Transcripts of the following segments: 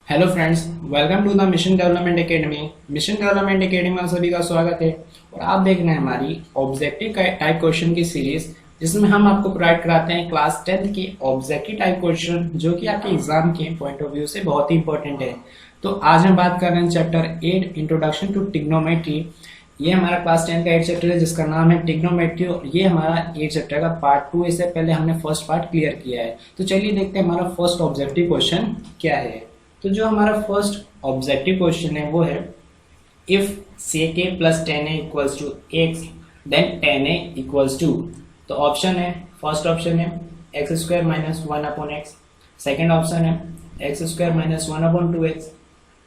Hello friends, welcome to the Mission Development Academy. Mission Development Academy में सभी का स्वागत है और आप देख रहे हैं हमारी ऑब्जेक्टिव टाइप क्वेश्चन की सीरीज, जिसमें हम आपको प्रोवाइड कराते हैं क्लास 10th की ऑब्जेक्टिव टाइप क्वेश्चन, जो कि आपके एग्जाम के पॉइंट ऑफ व्यू से बहुत ही इंपॉर्टेंट है। तो आज हम बात कर रहे हैं चैप्टर 8 इंट्रोडक्शन टू ट्रिग्नोमेट्री। ये हमारा क्लास 10 का 8 चैप्टर है, जिसका नाम है ट्रिग्नोमेट्री। ये हमारा 8 चैप्टर का पार्ट 2। इससे पहले हमने फर्स्ट पार्ट क्लियर किया है। तो चलिए देखते हैं हमारा फर्स्ट ऑब्जेक्टिव क्वेश्चन क्या है। तो जो हमारा फर्स्ट ऑब्जेक्टिव क्वेश्चन है वो है if sec a plus ten a equals to x then ten a equals to. तो ऑप्शन है, फर्स्ट ऑप्शन है x square minus one upon x, second option है x square minus one upon two x,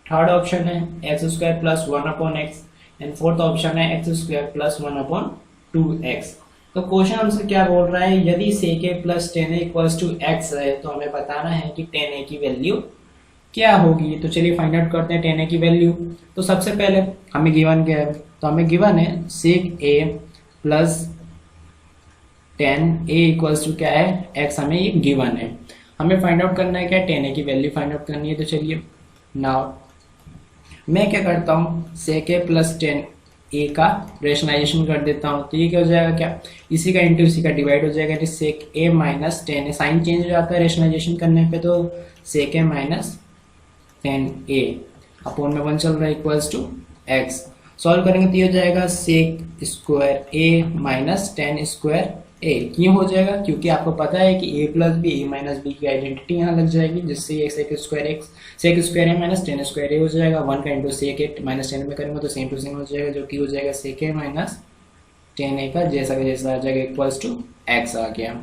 third option है x square plus one upon x and fourth option है x square plus one upon two x. तो question हमसे क्या बोल रहा है, यदि sec a plus ten a equals to x है तो हमें बताना है कि टेन ए की वैल्यू क्या होगी। तो चलिए फाइंड आउट करते हैं टेन ए की वैल्यू। तो सबसे पहले हमें गिवन क्या है, तो हमें गिवन है sec a plus ten a equals to क्या है, एक्स, हमें ये गिवन है। हमें फाइंड आउट करना है क्या, टेन ए की वैल्यू फाइंड आउट करनी है। तो चलिए नाउ मैं क्या करता हूँ, sec a प्लस टेन ए का रेशनलाइजेशन कर देता हूँ। तो ये क्या हो जाएगा, क्या इसी का इंटू इसी का डिवाइड हो जाएगा। तो sec a minus tan a, sign change हो जाता है रेशनलाइजेशन करने पे, तो sec a minus tan a upon में वन चल रहा है इक्वल्स टू एक्स। सॉल्व करेंगे तो ये हो जाएगा sec square a minus tan square a. क्यों हो जाएगा, क्योंकि आपको पता है कि a plus b a minus b की आइडेंटिटी यहाँ लग जाएगी, जिससे ये sec square a minus tan square a हो जाएगा। वन का into sec a minus tan में करेंगे तो सेम टू सेम हो जाएगा, जो कि हो जाएगा sec ए माइनस टेन ए का जैसा का जैसा आ जाएगा इक्वल्स टू एक्स आ गया।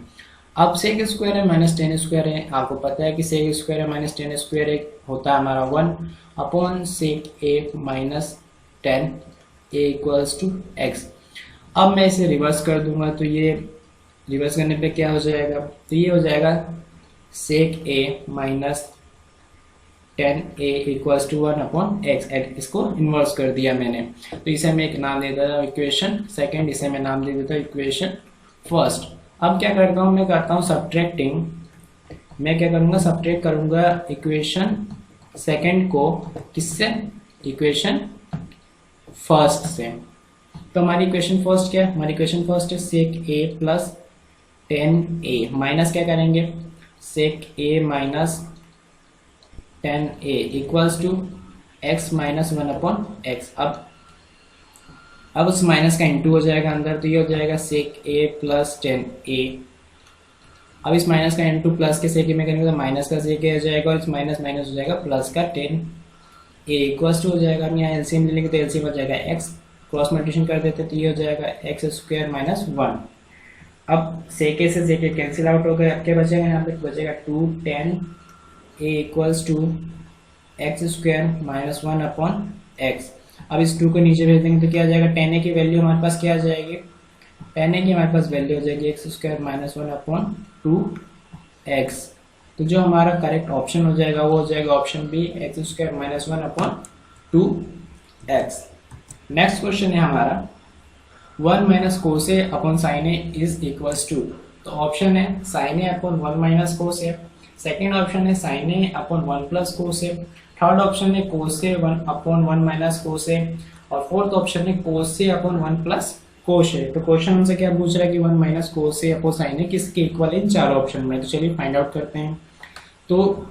अब sec स्क्वायर है माइनस टेन स्क्वायर है, आपको पता है कि sec स्क्वायर है माइनस टेन स्क्वायर है होता है हमारा one upon sec a minus tan a equals to x. अब मैं इसे रिवर्स कर दूंगा, तो ये रिवर्स करने पे क्या हो जाएगा, तो ये हो जाएगा sec a minus tan a equals to one upon x. इसको इन्वर्स कर दिया मैंने, तो इसे मैं एक नाम दे देता हूँ इक्वेशन सेकेंड, इसे मैं नाम दे देता हूँ इक्वेशन फर्स्ट। अब क्या करता हूँ, मैं करता हूँ सब्ट्रैक्टिंग। मैं क्या करूँगा, सब्ट्रैक्ट करूँगा इक्वेशन सेकेंड को किससे, इक्वेशन फर्स्ट से। तो हमारी इक्वेशन फर्स्ट क्या है, हमारी इक्वेशन फर्स्ट है sec a plus ten a minus क्या करेंगे sec a minus tan a equals to x minus one upon x. अब उस माइनस का इंटू हो जाएगा अंदर, तो ये हो जाएगा sec a प्लस टेन ए। अब इस माइनस का इंटू प्लस के sec a में करेंगे तो माइनस का sec a हो जाएगा, और इस माइनस माइनस हो जाएगा प्लस का टेन ए इक्वल्स टू हो जाएगा। हम यहाँ एलसीएम ले लेंगे तो एलसीएम हो जाएगा एक्स, क्रॉस मल्टीप्लिकेशन कर देते तो ये हो जाएगा एक्स स्क्वायर माइनस वन। अब sec a से sec a कैंसिल आउट हो गया, क्या बचेगा, यहाँ पे बचेगा two tan a equals to x square minus one upon x. अब इस टू को नीचे भेज देंगे तो क्या आ जाएगा, टेन ए की वैल्यू हमारे पास क्या आ जाएगी, टेन ए की हमारे पास वैल्यू हो जाएगी x square minus one upon two x. तो जो हमारा करेक्ट ऑप्शन हो जाएगा वो हो जाएगा option b, x square minus one upon two x. Next question है हमारा one minus cos a upon sine a is equals to. तो ऑप्शन है sine a upon one minus cos a, second option है sine a upon one plus cos a, third option है cos a one upon one minus cos a, और fourth option है cos a upon one plus cos a. तो question हमसे क्या पूछ रहा है कि one minus cos a upon sine ए किसके इक्वल है इन चार ऑप्शन में। तो चलिए फाइंड आउट करते हैं। तो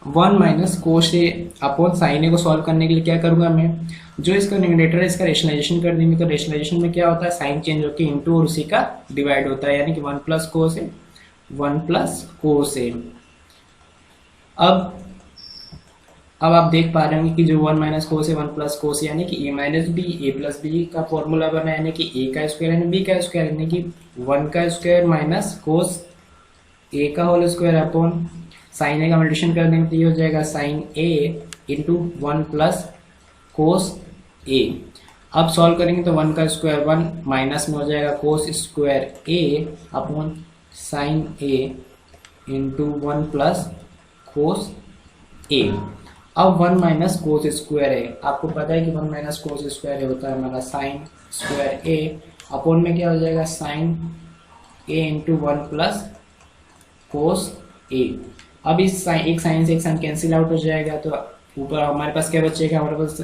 one minus cos a upon sine ए को सॉल्व करने के लिए क्या करूंगा मैं, जो इसका न्यूमरेटर है इसका रेशनलाइजेशन कर देंगे। तो रेशनलाइजेशन में क्या होता है, साइन चेंज होकर इंटू और उसी का डिवाइड होता है, यानी कि one plus cos a one plus cos ए। अब आप देख पा रहे होंगे कि जो वन माइनस कोस है वन प्लस कोस यानी कि ए माइनस बी, ए प्लस बी का फॉर्मूला बना, यानी कि ए का स्क्वायर यानी बी का स्क्वायर, यानी कि वन का स्क्वायर माइनस कोस ए का होल स्क्वायर अपॉन साइन ए का मल्टीप्लिकेशन कर देंगे तो ये हो जाएगा साइन ए इंटू वन प्लस कोस ए। अब सॉल्व करेंगे तो वन का स्क्वायर वन माइनस में हो जाएगा कोस स्क्वायर ए अपॉन साइन ए इंटू वन प्लस कोस ए। अब वन माइनस कोस स्क्वायर है, आपको पता है कि वन माइनस कोस स्क्वायर होता है हमारा साइन स्क्वायर ए अपॉन में क्या हो जाएगा साइन ए इंटू वन प्लस कोस ए। अब इस एक साइन से एक साइन कैंसिल आउट हो जाएगा, तो ऊपर हमारे पास क्या बचेगा, हमारे पास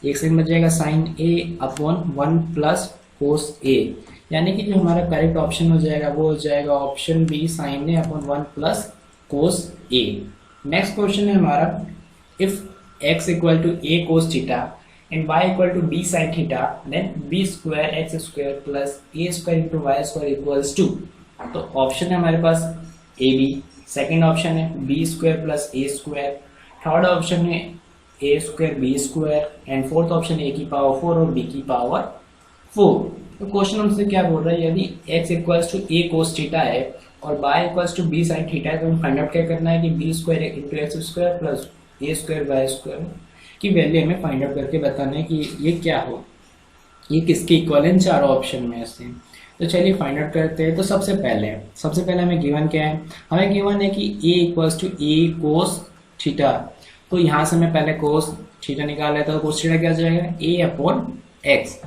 एक साइन बच जाएगा sign a upon 1 plus cos ए, यानी कि जो हमारा करेक्ट ऑप्शन हो जाएगा वो हो जाएगा option b sine a upon 1 plus cos a. Next question है हमारा, if x equal to a cos theta and y equal to b sine theta then b square x square plus a square into y square equals to. तो option है हमारे पास a b, second option है b square plus a square, third option है a square b square and fourth option ए की power 4 और B की power 4। तो क्वेश्चन हमसे क्या बोल रहा है, यदि x equals to a cos theta है और y equals to b sine theta है, तो हमें फाइंड आउट क्या करना है कि b square into x square plus a square y square की वैल्यू हमें फाइंड आउट करके बताना है कि ये क्या हो, ये किसके इक्वल है चारों ऑप्शन में से। तो चलिए फाइंड आउट करते हैं। तो सबसे पहले हमें गिवन क्या है, हमें गिवन है कि a equals to a cos theta. तो यहाँ से मैं पहले कोस थीटा निकाला था, तो कोस थीटा क्या हो जाएगा a अपॉन एक्स।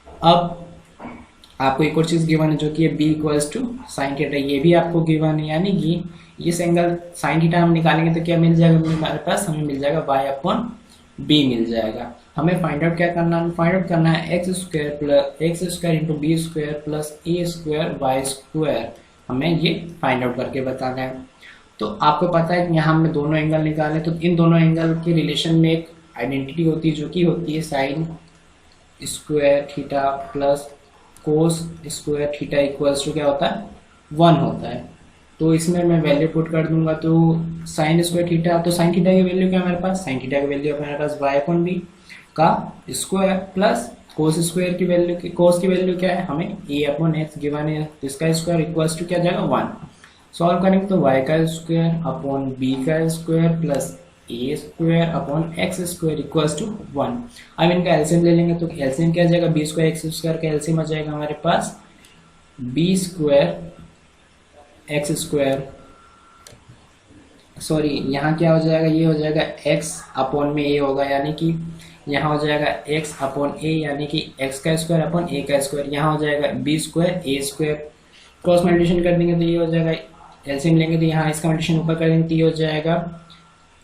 अब आपको एक और चीज़ गिवन है जो कि b equals to sine theta, ये भी आपको गिवन है, यानी कि इस एंगल साइन थीटा हम निकालेंगे तो क्या मिल जाएगा हमारे पास, हमें मिल जाएगा y अपॉन b मिल जाएगा। हमें फाइंड आउट क्या करना है, फाइंड आउट करना है x square into b square plus a square y square, हमें ये फाइंड आउट करके बताना है। तो आपको पता है कि यहाँ हमने दोनों एंगल निकाले, तो इन दोनों एंगल के रिलेशन में एक आइडेंटिटी होती है जो कि होती है sine square theta plus cos square theta equals to क्या होता है 1 होता है। तो इसमें मैं वैल्यू पुट कर दूंगा, तो साइन स्क्वायर थीटा, तो साइन थीटा की वैल्यू क्या हमारे पास, साइन थीटा की वैल्यू हमारे पास वाई अपॉन बी का स्क्वायर प्लस कोस स्क्वायर की वैल्यू, कोस की वैल्यू क्या है हमें ए अपॉन एक्स गिवन है, इसका स्क्वायर इक्वल्स टू क्या जाएगा 1। सॉल्व करेंगे तो वाई का स्क्वायर अपॉन बी का square plus a square upon x square equals to 1। अब इनका एलसीएम ले लेंगे, तो एलसीएम क्या जाएगा बी स्क्वायर एक्स स्क्वायर का एलसीएम आ जाएगा हमारे पास b square x square, sorry यहाँ क्या हो जाएगा, ये हो जाएगा x अपॉन में a होगा, यानी कि यहाँ हो जाएगा x अपॉन a, यानी कि x का स्क्वायर अपॉन a का स्क्वायर, यहाँ हो जाएगा b square a square. Cross multiplication कर देंगे तो ये हो जाएगा, एलसीएम लेंगे तो यहाँ इसका मल्टीप्लिकेशन ऊपर कर देंगे तो ये हो जाएगा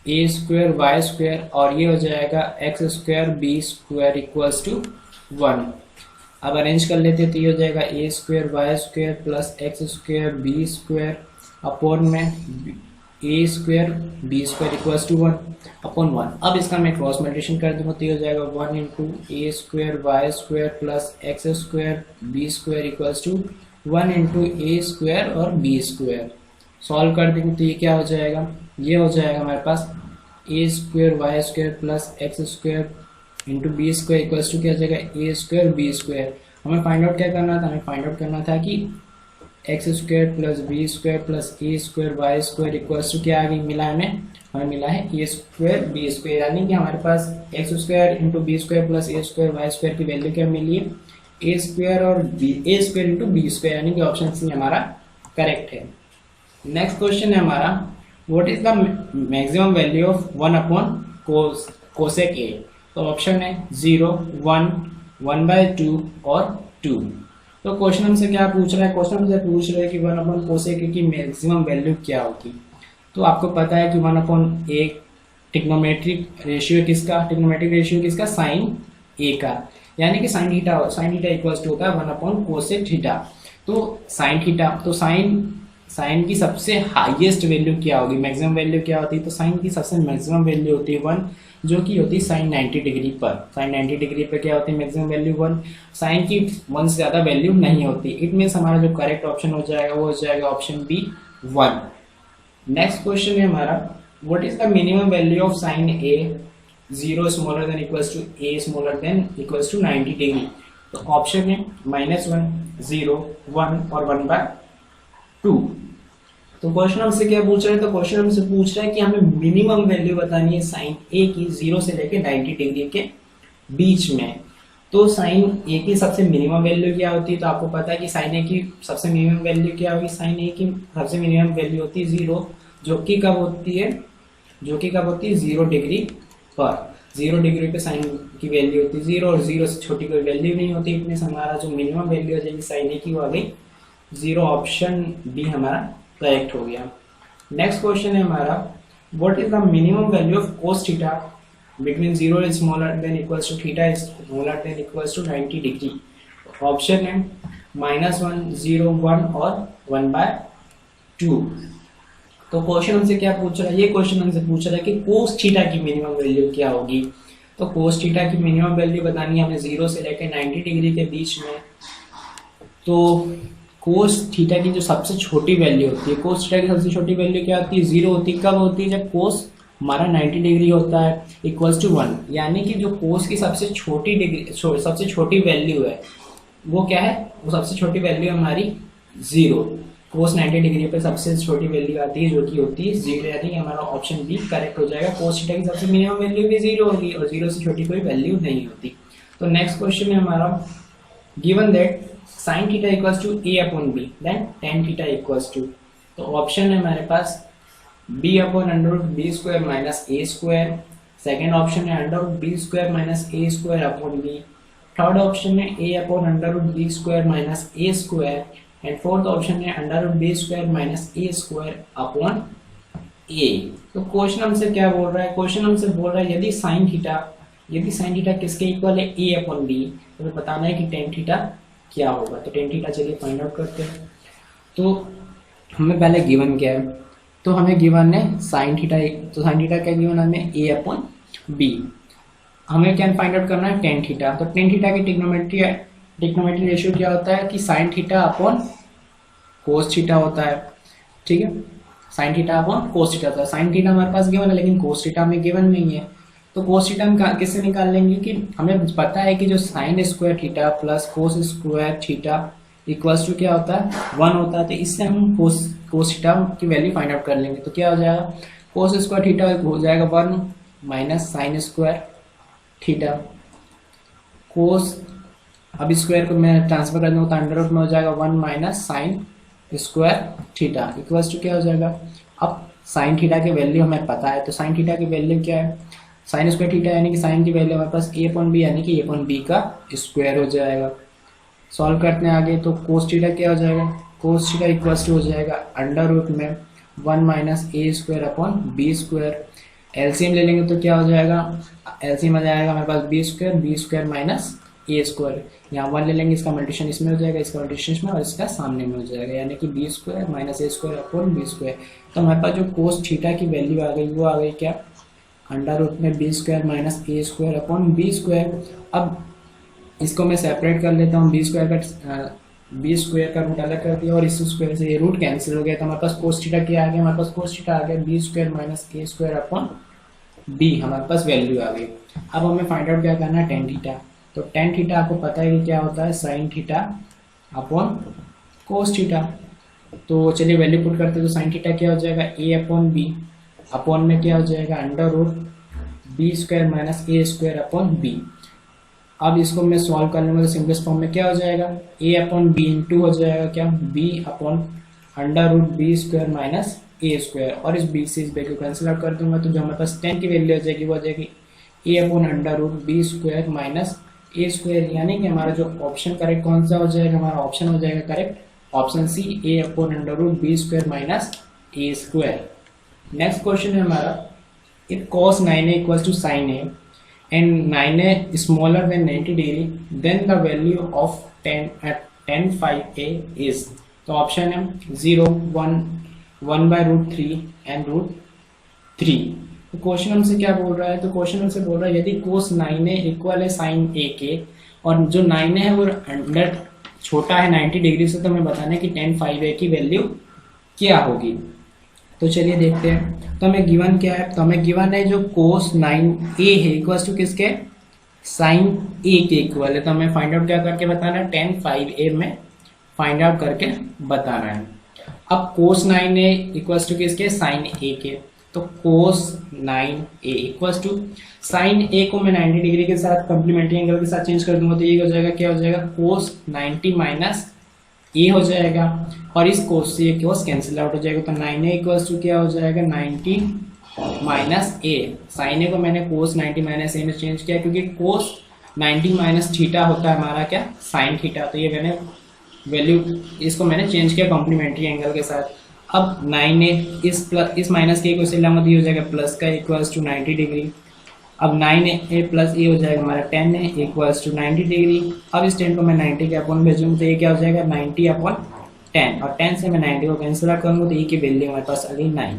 a स्क्वायर वाई स्क्वायर और ये हो जाएगा x square b square equals to 1। अब अरेंज कर लेते हैं तो ये हो जाएगा a square y square plus x square b square upon में a square b square equals to 1 अपॉन 1। अब इसका मैं क्रॉस मल्टीप्लिकेशन कर दूंगा तो ये हो जाएगा 1 into a square y square plus x square b square equals to 1 into a square और बी स्क्वायर। सॉल्व कर देंगे तो ये क्या हो जाएगा, ये हो जाएगा हमारे पास a square y square plus x square into b square equals to क्या हो जाएगा ए स्क्वायर बी स्क्वायर। हमें फाइंड आउट क्या करना था, हमें फाइंड आउट करना था कि x square plus b square plus a square y square equals to क्या आगे मिला हमें मिला है ए स्क्वायर बी स्क्वायर, यानी कि हमारे पास x square into b square plus a square y square की वैल्यू क्या मिली है ए स्क्वायर और a square into b square, यानी कि ऑप्शन सी हमारा करेक्ट है। नेक्स्ट क्वेश्चन है हमारा, what is the maximum value of 1 upon cosec ए। तो ऑप्शन है 0, 1, 1/2 और 2। तो क्वेश्चन हमसे क्या पूछ रहा है, क्वेश्चन हमसे पूछ रहा है कि 1 अपॉन कोसेक ए की मैक्सिमम वैल्यू क्या होगी। तो आपको पता है कि 1 अपॉन ए ट्रिग्नोमेट्रिक रेशियो किसका, साइन ए का, यानी कि साइन थीटा इक्वल्स टू होता है 1 अपॉन कोसेक थीटा। तो साइन थीटा, तो साइन की सबसे हाईएस्ट वैल्यू क्या होगी, मैक्सिमम वैल्यू क्या होती है, तो साइन की सबसे मैक्सिमम वैल्यू होती है 1, जो कि होती है साइन 90 डिग्री पर। साइन 90 डिग्री पर क्या होती है मैक्सिमम वैल्यू 1, साइन की 1 से ज़्यादा वैल्यू नहीं होती। इट मीन्स हमारा जो करेक्ट ऑप्शन हो जाएगा वो हो जाएगा ऑप्शन बी 1। नेक्स्ट क्वेश्चन है हमारा, what is the minimum value of sine a 0 smaller than equals to a smaller than equals to 90 degree. तो ऑप्शन है -1, 0, 1 और 1/2। तो क्वेश्चन हमसे क्या पूछ रहा है, तो क्वेश्चन हमसे पूछ रहा है कि हमें मिनिमम वैल्यू बतानी है साइन ए की 0 से लेके 90 डिग्री के बीच में। तो साइन ए की सबसे मिनिमम वैल्यू क्या होती है, तो आपको पता है कि साइन ए की सबसे मिनिमम वैल्यू क्या होगी, साइन ए की सबसे मिनिमम वैल्यू होती है 0, जो कि कब होती है 0 डिग्री पर। 0 डिग्री पे साइन की वैल्यू होती है 0 और 0 से छोटी कोई वैल्यू नहीं होती। इतने हमारा जो मिनिमम वैल्यू हो जाएगी साइन ए की वो आ गई 0। ऑप्शन बी हमारा करेक्ट हो गया। नेक्स्ट क्वेश्चन है हमारा, what is the minimum value of cos theta between 0 is smaller than equals to theta is smaller than equals to 90 degree. Option है -1, 0, 1 और 1/2। तो क्वेश्चन हमसे क्या पूछ रहा है, ये क्वेश्चन हमसे पूछ रहा है कि कोस थीटा की मिनिमम वैल्यू क्या होगी। तो कोस थीटा की मिनिमम वैल्यू बतानी है हमें 0 से लेकर 90 डिग्री के बीच में। तो कोस थीटा की जो सबसे छोटी वैल्यू होती है, कोस थीटा की सबसे छोटी वैल्यू क्या होती है, 0 होती है। कब होती है, जब कोस हमारा 90 डिग्री होता है इक्वल्स टू 1, यानी कि जो कोस की सबसे छोटी डिग्री सबसे छोटी वैल्यू है वो क्या है, वो सबसे छोटी वैल्यू हमारी 0। कोस 90 डिग्री पे सबसे छोटी वैल्यू आती है जो कि होती है 0, यानी हमारा ऑप्शन बी करेक्ट हो जाएगा। कोस थीटा की सबसे मिनिमम वैल्यू भी 0 होगी और 0 से छोटी कोई वैल्यू नहीं होती। तो नेक्स्ट क्वेश्चन है हमारा, given that sin theta equals to a upon b then tan theta equals to, तो ऑप्शन है हमारे पास b upon √b square minus a square, second option है √b square minus a square upon b, third option है a upon √b square minus a square and fourth option है √b square minus a square upon a। तो question हमसे क्या बोल रहा है, question हमसे बोल रहा है यदि sin थीटा किसके इक्वल है a अपॉन b, तो हमें बताना है कि tan थीटा क्या होगा। तो tan थीटा चलिए फाइंड आउट करते हैं। तो हमें पहले गिवन क्या है, तो हमें गिवन है sin थीटा, तो sin थीटा क्या गिवन हमें a अपॉन b। हमें क्या फाइंड आउट करना है tan थीटा। तो tan थीटा की ट्रिग्नोमेट्री रेशियो क्या होता है कि sin theta upon cos theta होता है, ठीक है। sin theta upon cos theta होता है। sin थीटा हमारे पास गिवन है लेकिन cos थीटा हमें गिवन नहीं है। तो cos थीटा हम किससे निकाल लेंगे कि हमें पता है कि जो sin square theta plus cos square theta equals to क्या होता है 1 होता है। तो इससे हम cos थीटा की वैल्यू फाइंड आउट कर लेंगे। तो क्या हो जाएगा, cos स्क्वायर थीटा हो जाएगा 1 minus sin square theta, cos अब स्क्वायर को मैं ट्रांसफर कर दूंगा तो अंडर रूट में हो जाएगा 1 minus sin square theta equals to क्या हो जाएगा। अब sin थीटा की वैल्यू हमें पता है, तो sin थीटा की वैल्यू क्या है, sin स्क्वायर थीटा यानी कि sin की वैल्यू हमारे पास a अपॉन b यानी कि a अपॉन b का स्क्वायर हो जाएगा। सॉल्व करते हैं आगे, तो cos थीटा क्या हो जाएगा, cos थीटा इक्वल्स टू हो जाएगा अंडर रूट में 1 minus a square upon b square. LCM ले लेंगे तो क्या हो जाएगा, एलसीएम आ जाएगा हमारे पास b square minus a square, यहाँ 1 ले लेंगे, इसका मल्टीप्लिकेशन इसमें हो जाएगा, इसका मल्टीप्लिकेशन इसमें और इसका सामने में हो जाएगा, यानी कि b square minus a square upon b square. तो हमारे पास जो cos थीटा की वैल्यू आ गई वो आ गई क्या, अंडर रूट में b square minus a square upon b square. अब इसको मैं सेपरेट कर लेता हूँ, b स्क्वायर का रूट अलग कर दिया और इस स्क्वायर से ये रूट कैंसिल हो गया। तो हमारे पास cos थीटा क्या आ गया, हमारे पास cos थीटा आ गया b square minus a square upon b, हमारे पास वैल्यू आ गई। अब हमें फाइंड आउट क्या करना है tan थीटा। तो tan थीटा आपको पता है कि क्या होता है sin theta upon cos theta. तो चलिए वैल्यू पुट करते हैं, तो sin थीटा क्या हो जाएगा a अपॉन b, अपॉन में क्या हो जाएगा under root b square minus a square upon b। अब इसको मैं सॉल्व कर लूँगा तो सिंपलेस्ट फॉर्म में क्या हो जाएगा, a अपॉन b इंटू हो जाएगा क्या b upon under root b square minus a square, और इस b से इस b को कैंसिल आउट कर दूंगा तो जो हमारे पास tan की वैल्यू हो जाएगी वो हो जाएगी a upon under root b square minus a square, यानी कि हमारा जो ऑप्शन करेक्ट कौन सा हो जाएगा, हमारा ऑप्शन हो जाएगा correct option C a upon under root b square minus a square. Next question है हमारा, if cos 9a equals to sin a and 9a is smaller than 90 degree then the value of tan phi a is, तो option है 0, 1, 1/√3 and √3। तो question हमसे क्या बोल रहा है, तो क्वेश्चन हमसे बोल रहा है यदि cos 9a इक्वल है sin a के और जो 9a है वो अंडर छोटा है 90 डिग्री से, तो हमें बताना है कि tan phi a की वैल्यू क्या होगी। तो चलिए देखते हैं, तो हमें गिवन क्या है, तो हमें गिवन है जो cos 9a है इक्वल्स टू किसके sin a के इक्वल है। तो हमें फाइंड आउट क्या करके बताना है, tan phi a में फाइंड आउट करके बताना है। अब cos 9a इक्वल्स टू किसके sin a के, तो cos 9a equals to sin a को मैं 90 डिग्री के साथ कम्प्लीमेंट्री एंगल के साथ चेंज कर दूंगा तो ये हो जाएगा क्या हो जाएगा cos 90 माइनस a हो जाएगा और इस cos से ये cos कैंसिल आउट हो जाएगा। तो 9a इक्वल्स टू क्या हो जाएगा 90 माइनस a, sin a को मैंने cos 90 माइनस a में चेंज किया क्योंकि cos 90 माइनस थीटा होता है हमारा क्या sin थीटा। तो ये मैंने वैल्यू इसको मैंने चेंज किया कॉम्प्लीमेंट्री एंगल के साथ। अब 9a इस माइनस के को से लाऊंगा तो ये हो जाएगा प्लस का इक्वल्स टू 90 डिग्री। अब 9a प्लस ए हो जाएगा हमारा 10a इक्वल्स टू 90 डिग्री। अब इस 10 को मैं 90 के अपॉन भेजूंगा तो ये क्या हो जाएगा 90 अपॉन 10, और 10 से मैं 90 को कैंसिल आउट करूँगा तो ए की वैल्यू हमारे पास आ गई 9।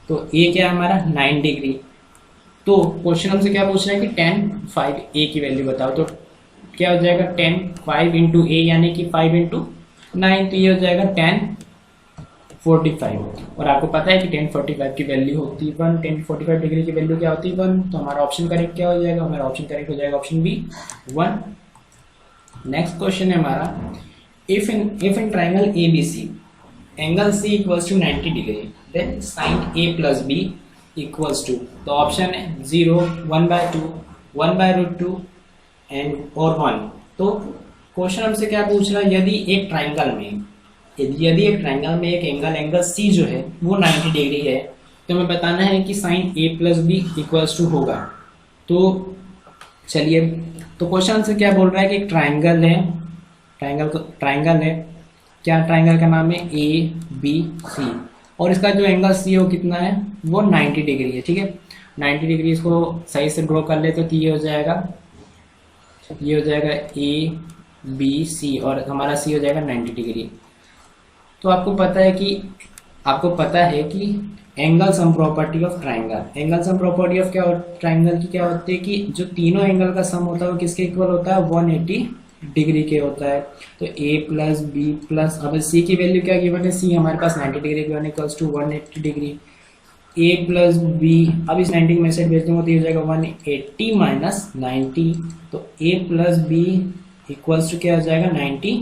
तो ए क्या है हमारा 9 डिग्री। तो क्वेश्चन हमसे क्या पूछ रहा है कि 10 5 ए की वैल्यू बताओ, तो क्या हो जाएगा 10 5 इंटू ए यानी कि 5 इंटू 9, तो ये हो जाएगा 10 45। और आपको पता है कि 10 45 की वैल्यू होती है 1, 10 45 डिग्री की वैल्यू क्या होती है 1, तो हमारा ऑप्शन करेक्ट क्या हो जाएगा, हमारा ऑप्शन करेक्ट हो जाएगा ऑप्शन बी 1। नेक्स्ट क्वेश्चन है हमारा, if in triangle ABC angle C equals to 90 degree then sine A plus B equals to, तो ऑप्शन है 0 1/2 1/√2 एंड और 1। तो क्वेश्चन हमसे क्या पूछ रहा है, यदि एक ट्राइंगल में एंगल C जो है वो 90 डिग्री है तो हमें बताना है कि sine A plus B equals to होगा। तो चलिए, तो क्वेश्चन हमसे क्या बोल रहा है कि एक ट्राइंगल है, क्या ट्राइंगल का नाम है ABC, और इसका जो एंगल C है वो कितना है, वो 90 डिग्री है। ठीक है, 90 डिग्री इसको सही से ड्रॉ कर ले तो ये हो जाएगा ABC और हमारा C हो जाएगा 90 डिग्री। तो आपको पता है कि angle sum property of triangle क्या ट्राइंगल की क्या होती है कि जो तीनों एंगल का सम होता है वो किसके इक्वल होता है, 180 डिग्री के होता है। तो A प्लस B प्लस, अब C की वैल्यू क्या गिवन है, C हमारे पास 90 degree given equals to 180 degree. A plus B, अब इस 90 में से भेज दूंगा तो ये हो जाएगा 180 माइनस 90, तो A plus B equals to क्या हो जाएगा 90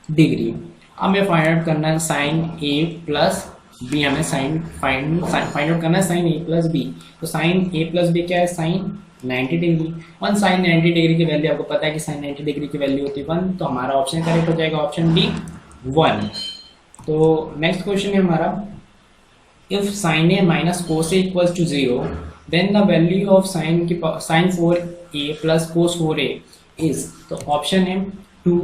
डिग्री। अब हमें फाइंड आउट करना है साइन A प्लस B, हमें फाइंड आउट करना है साइन A प्लस B। तो साइन A प्लस B क्या है, sine 90 degree. One sine 90 degree की वैल्यू आपको पता है कि साइन 90 डिग्री की वैल्यू होती है 1, तो हमारा ऑप्शन करेक्ट हो जाएगा ऑप्शन डी 1। तो नेक्स्ट क्वेश्चन है हमारा, if sine A minus cos A equals to 0 then the value of sine 4A plus cos 4A is, तो ऑप्शन है 2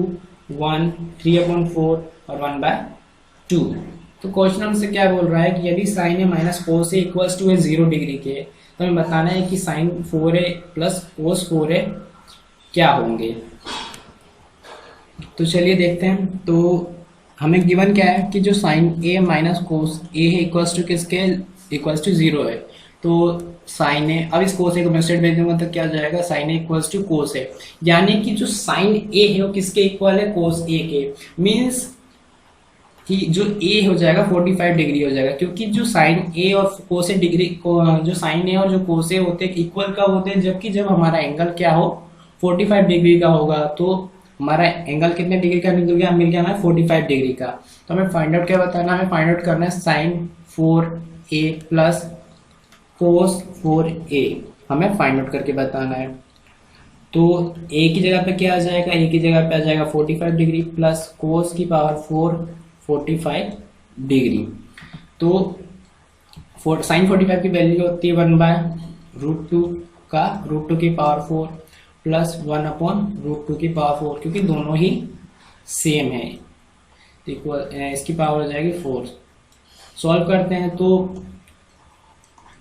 1 3/4 और 1/2। तो क्वेश्चन हमसे क्या बोल रहा है कि यदि sine A minus cos A equals to 0 degree के, तो हमें बताना है कि sign 4A plus cos 4A क्या होंगे। तो चलिए देखते हैं। तो हमें गिवन क्या है कि जो sine A minus cos A है इक्वल्स टू किसके, इक्वल्स टू 0 है। तो साइन A, अब इस कोस A को मैं स्ट्रेट भेज दूंगा तो क्या जाएगा, sine A equals to cos A, यानी कि जो साइन A है वो किसके इक्वल है, कोस A के। मीन्स कि जो A हो जाएगा 45 डिग्री हो जाएगा, क्योंकि जो साइन A और कोस A डिग्री को, जो साइन A और जो कोस A होते हैं इक्वल कब होते हैं, जबकि जब हमारा एंगल क्या हो 45 डिग्री का होगा। तो हमारा एंगल कितने डिग्री का मिल गया हमें 45 डिग्री का। तो हमें फाइंड आउट क्या बताना है, हमें फाइंड आउट करना है sign 4A plus cos 4A, हमें फाइंड आउट करके बताना है। तो A की जगह पे क्या आ जाएगा, A की जगह पे आ जाएगा 45 डिग्री प्लस कोस की पावर 4 45 डिग्री। तो साइन 45 की वैल्यू होती है 1/√2 का √2 की पावर 4 प्लस 1/√2 की पावर 4, क्योंकि दोनों ही सेम है। इसकी पावर हो जाएगी 4। सॉल्व करते हैं तो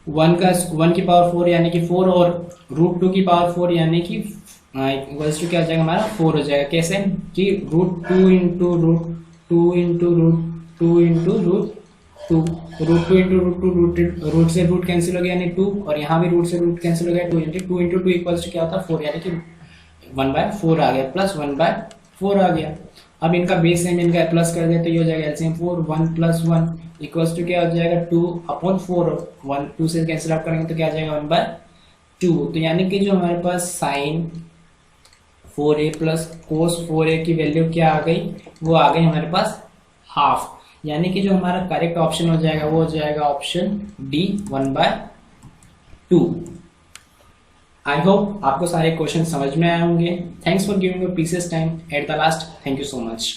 1 की पावर 4 यानी कि 4 और √2 की पावर 4 यानी कि इक्वल्स टू क्या हो जाएगा हमारा 4 हो जाएगा। कैसे कि √2 into √2 into √2 into √2, √2 into √2, root से रूट कैंसिल हो गया यानी 2, और यहाँ भी रूट से रूट कैंसिल हो गया 2 इंटू 2 इक्वल्स टू क्या होता है 4, यानी कि 1/4 आ गया प्लस 1/4 आ गया। अब इनका बेस सेम, इनका प्लस कर दे तो ये हो जाएगा एलसीएम 4 1 प्लस 1 इक्वल्स टू क्या हो जाएगा 2/4, 1 2 से कैंसिल आउट करेंगे तो क्या आ जाएगा 1/2। तो यानी कि जो हमारे पास sign 4A plus cos 4A की वैल्यू क्या आ गई, वो आ गई हमारे पास हाफ, यानी कि जो हमारा करेक्ट ऑप्शन हो जाएगा वो हो जाएगा ऑप्शन डी 1/2। आई होप आपको सारे क्वेश्चन समझ में आए होंगे। Thanks for giving your precious time at the last. Thank you so much.